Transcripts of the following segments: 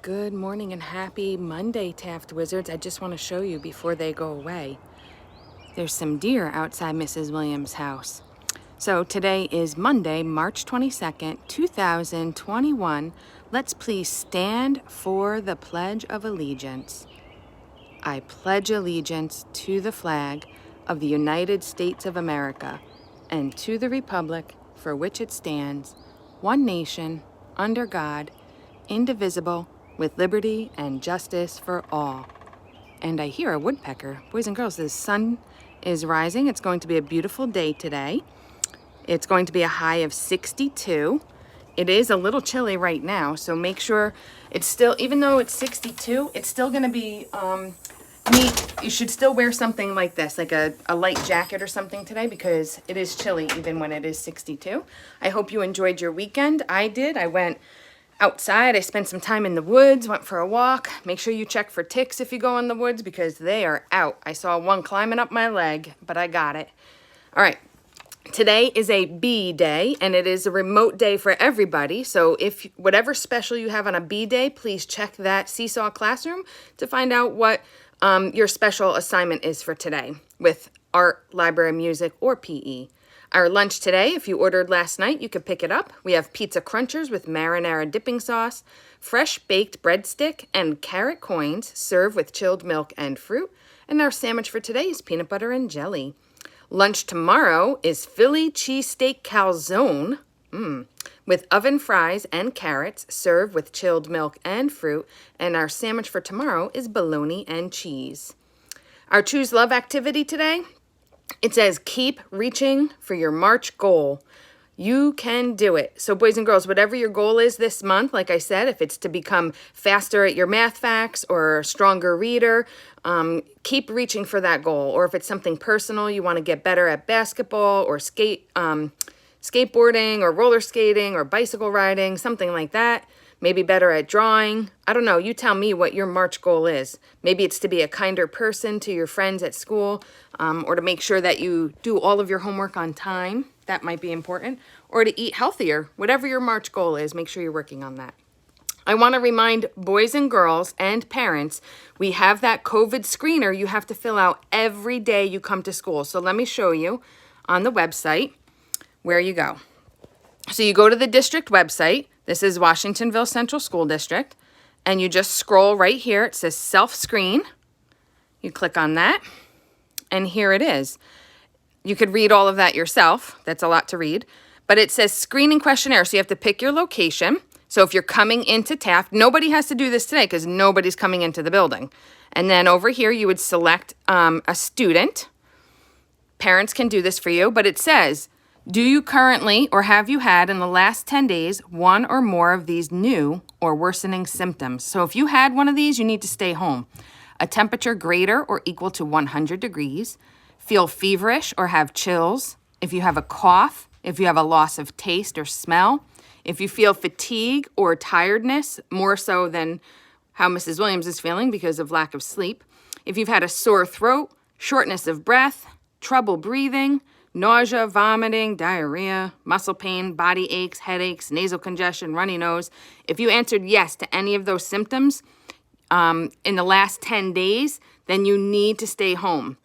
Good morning and happy Monday, Taft Wizards. I just want to show you before they go away. There's some deer outside Mrs. Williams' house. So today is Monday, March 22nd, 2021. Let's please stand for the Pledge of Allegiance. I pledge allegiance to the flag of the United States of America and to the republic for which it stands, one nation, under God, indivisible, with liberty and justice for all. And I hear a woodpecker. Boys and girls, the sun is rising. It's going to be a beautiful day today. It's going to be a high of 62. It is a little chilly right now, so make sure it's still, even though it's 62, it's still going to be neat. You should still wear something like this, like a light jacket or something today, because it is chilly even when it is 62. I hope you enjoyed your weekend. I did. I went outside. I spent some time in the woods, went for a walk. Make sure you check for ticks if you go in the woods because they are out. I saw one climbing up my leg, but I got it. All right. Today is a B day, and it is a remote day for everybody. So if whatever special you have on a B day, please check that Seesaw Classroom to find out what your special assignment is for today with art, library, music, or PE. Our lunch today, if you ordered last night, you could pick it up. We have pizza crunchers with marinara dipping sauce, fresh baked breadstick, and carrot coins served with chilled milk and fruit. And our sandwich for today is peanut butter and jelly. Lunch tomorrow is Philly cheesesteak calzone with oven fries and carrots served with chilled milk and fruit. And our sandwich for tomorrow is bologna and cheese. Our Choose Love activity today, it says, keep reaching for your March goal. You can do it. So boys and girls, whatever your goal is this month, like I said, if it's to become faster at your math facts or a stronger reader, keep reaching for that goal. Or if it's something personal, you want to get better at basketball or skateboarding or roller skating or bicycle riding, something like that. Maybe better at drawing. I don't know. You tell me what your March goal is. Maybe it's to be a kinder person to your friends at school, or to make sure that you do all of your homework on time. That might be important. Or to eat healthier. Whatever your March goal is, make sure you're working on that. I want to remind boys and girls and parents, we have that COVID screener you have to fill out every day you come to school. So let me show you on the website where you go. So you go to the district website. This is Washingtonville Central School District. And you just scroll right here. It says self-screen. You click on that. And here it is. You could read all of that yourself. That's a lot to read. But it says screening questionnaire. So you have to pick your location. So if you're coming into Taft, nobody has to do this today because nobody's coming into the building. And then over here, you would select a student. Parents can do this for you. But it says, do you currently or have you had in the last 10 days one or more of these new or worsening symptoms? So if you had one of these, you need to stay home. A temperature greater or equal to 100 degrees, feel feverish or have chills, if you have a cough, if you have a loss of taste or smell, if you feel fatigue or tiredness, more so than how Mrs. Williams is feeling because of lack of sleep, if you've had a sore throat, shortness of breath, trouble breathing, nausea, vomiting, diarrhea, muscle pain, body aches, headaches, nasal congestion, runny nose. If you answered yes to any of those symptoms in the last 10 days, then you need to stay home.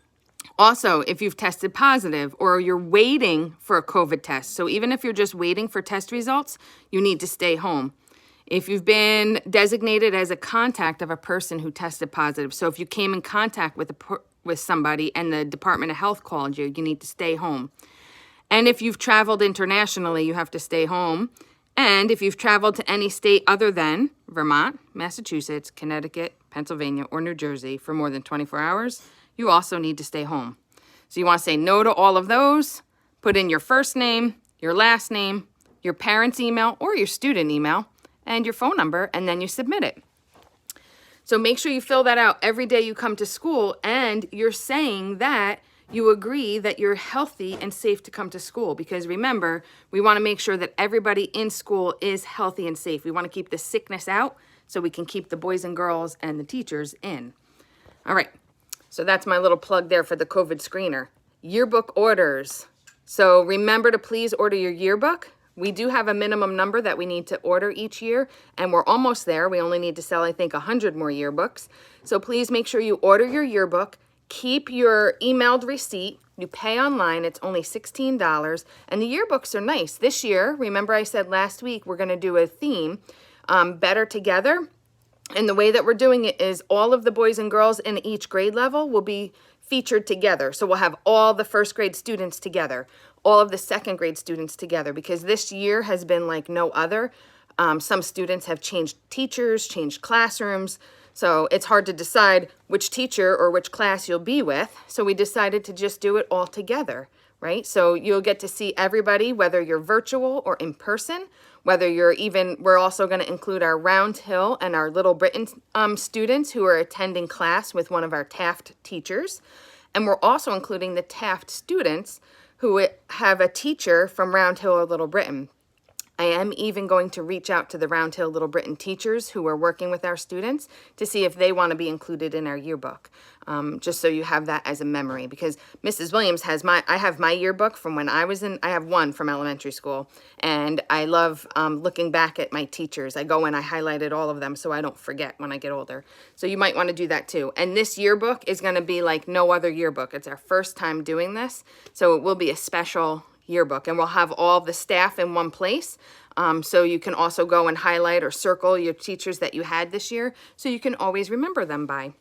Also, if you've tested positive or you're waiting for a COVID test, so even if you're just waiting for test results, you need to stay home. If you've been designated as a contact of a person who tested positive, so if you came in contact with somebody and the Department of Health called you, you need to stay home. And if you've traveled internationally, you have to stay home. And if you've traveled to any state other than Vermont, Massachusetts, Connecticut, Pennsylvania, or New Jersey for more than 24 hours, you also need to stay home. So you want to say no to all of those, put in your first name, your last name, your parents' email or your student email, and your phone number, and then you submit it. So make sure you fill that out every day you come to school, and you're saying that you agree that you're healthy and safe to come to school. Because remember, we want to make sure that everybody in school is healthy and safe. We want to keep the sickness out so we can keep the boys and girls and the teachers in. All right, so that's my little plug there for the COVID screener. Yearbook orders. So remember to please order your yearbook. We do have a minimum number that we need to order each year, and we're almost there. We only need to sell, I think, 100 more yearbooks. So please make sure you order your yearbook. Keep your emailed receipt. You pay online. It's only $16. And the yearbooks are nice. This year, remember I said last week, we're going to do a theme, Better Together. And the way that we're doing it is all of the boys and girls in each grade level will be featured together. So we'll have all the first grade students together, all of the second grade students together, because this year has been like no other. Some students have changed teachers, changed classrooms. So it's hard to decide which teacher or which class you'll be with. So we decided to just do it all together, right? So you'll get to see everybody, whether you're virtual or in person, whether you're even, we're also going to include our Round Hill and our Little Britain students who are attending class with one of our Taft teachers. And we're also including the Taft students who have a teacher from Round Hill or Little Britain. I am even going to reach out to the Round Hill Little Britain teachers who are working with our students to see if they want to be included in our yearbook, just so you have that as a memory. Because Mrs. Williams has I have my yearbook from when I have one from elementary school, and I love looking back at my teachers. I go and I highlighted all of them so I don't forget when I get older. So you might want to do that too. And this yearbook is going to be like no other yearbook. It's our first time doing this, so it will be a special yearbook, and we'll have all the staff in one place, so you can also go and highlight or circle your teachers that you had this year so you can always remember them by.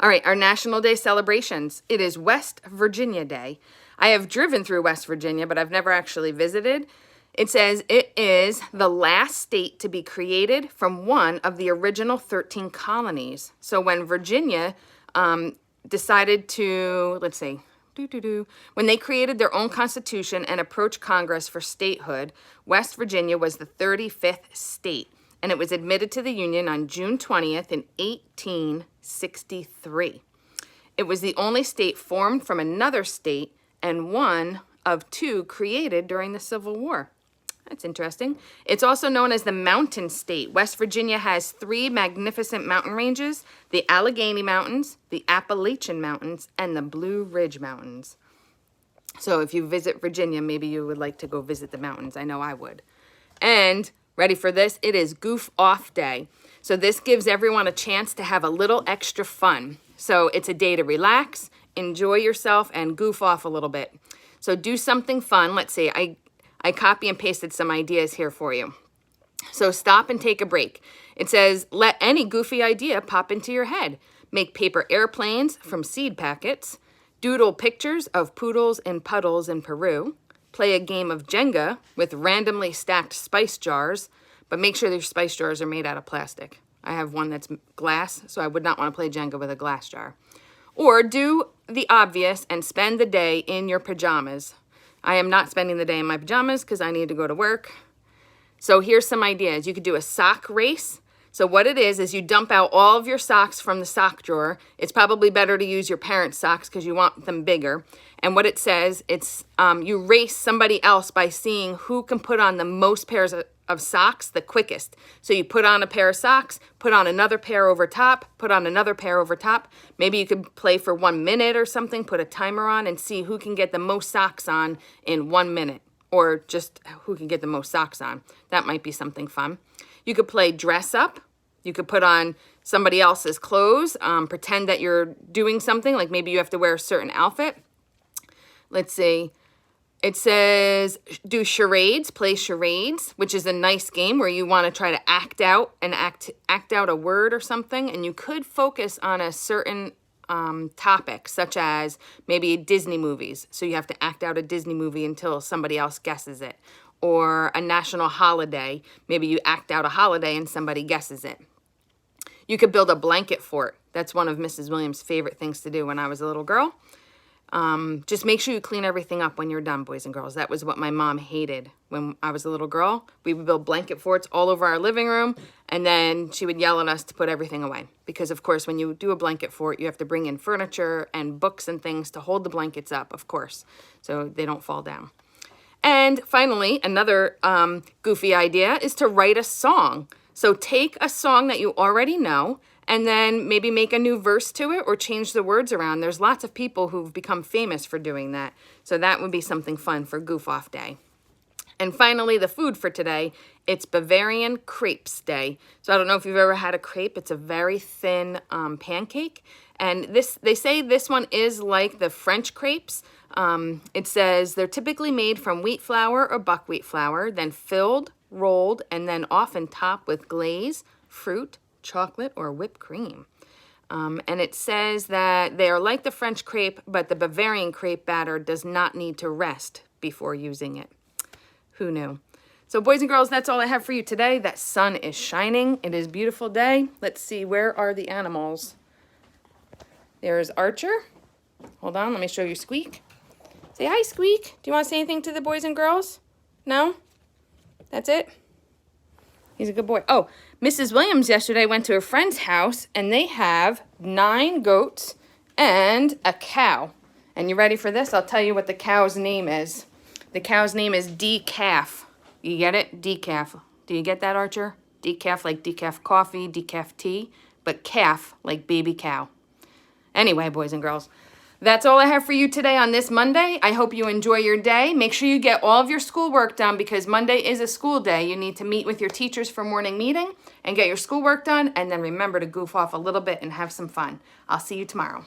All right, our National Day celebrations. It is West Virginia Day. I have driven through West Virginia, but I've never actually visited. It says it is the last state to be created from one of the original 13 colonies. So when Virginia decided to, let's see, when they created their own constitution and approached Congress for statehood, West Virginia was the 35th state, and it was admitted to the Union on June 20th in 1863. It was the only state formed from another state and one of two created during the Civil War. That's interesting. It's also known as the Mountain State. West Virginia has 3 magnificent mountain ranges: the Allegheny Mountains, the Appalachian Mountains, and the Blue Ridge Mountains. So if you visit Virginia, maybe you would like to go visit the mountains. I know I would. And ready for this? It is Goof Off Day. So this gives everyone a chance to have a little extra fun. So it's a day to relax, enjoy yourself, and goof off a little bit. So do something fun. Let's see, I copy and pasted some ideas here for you. So stop and take a break. It says, let any goofy idea pop into your head. Make paper airplanes from seed packets. Doodle pictures of poodles and puddles in Peru. Play a game of Jenga with randomly stacked spice jars, but make sure your spice jars are made out of plastic. I have one that's glass, so I would not want to play Jenga with a glass jar. Or do the obvious and spend the day in your pajamas. I am not spending the day in my pajamas because I need to go to work. So here's some ideas. You could do a sock race. So what it is you dump out all of your socks from the sock drawer. It's probably better to use your parents' socks because you want them bigger. And what it says, it's you race somebody else by seeing who can put on the most pairs of socks the quickest. So you put on a pair of socks, put on another pair over top, put on another pair over top. Maybe you could play for 1 minute or something, put a timer on and see who can get the most socks on in 1 minute, or just who can get the most socks on. That might be something fun. You could play dress up. You could put on somebody else's clothes, pretend that you're doing something, like maybe you have to wear a certain outfit. Let's see. It says do charades, play charades, which is a nice game where you want to try to act out a word or something, and you could focus on a certain topic, such as maybe Disney movies. So you have to act out a Disney movie until somebody else guesses it. Or a national holiday. Maybe you act out a holiday and somebody guesses it. You could build a blanket fort. That's one of Mrs. Williams' favorite things to do when I was a little girl. Just make sure you clean everything up when you're done, boys and girls. That was what my mom hated when I was a little girl. We would build blanket forts all over our living room, and then she would yell at us to put everything away. Because, of course, when you do a blanket fort, you have to bring in furniture and books and things to hold the blankets up, of course, so they don't fall down. And finally, another goofy idea is to write a song. So take a song that you already know and then maybe make a new verse to it or change the words around. There's lots of people who've become famous for doing that. So that would be something fun for Goof Off Day. And finally, the food for today, it's Bavarian Crepes Day. So I don't know if you've ever had a crepe. It's a very thin pancake. And they say this one is like the French crepes. It says they're typically made from wheat flour or buckwheat flour, then filled, rolled, and then often topped with glaze, fruit, chocolate, or whipped cream. And it says that they are like the French crepe, but the Bavarian crepe batter does not need to rest before using it. Who knew? So boys and girls, that's all I have for you today. That sun is shining. It is a beautiful day. Let's see, where are the animals? There's Archer. Hold on, let me show you Squeak. Say hi, Squeak. Do you want to say anything to the boys and girls? No? That's it? He's a good boy. Oh, Mrs. Williams yesterday went to a friend's house, and they have 9 goats and a cow. And you ready for this? I'll tell you what the cow's name is. The cow's name is Decaf. You get it? Decaf. Do you get that, Archer? Decaf like decaf coffee, decaf tea, but calf like baby cow. Anyway, boys and girls, that's all I have for you today on this Monday. I hope you enjoy your day. Make sure you get all of your schoolwork done because Monday is a school day. You need to meet with your teachers for morning meeting and get your schoolwork done, and then remember to goof off a little bit and have some fun. I'll see you tomorrow.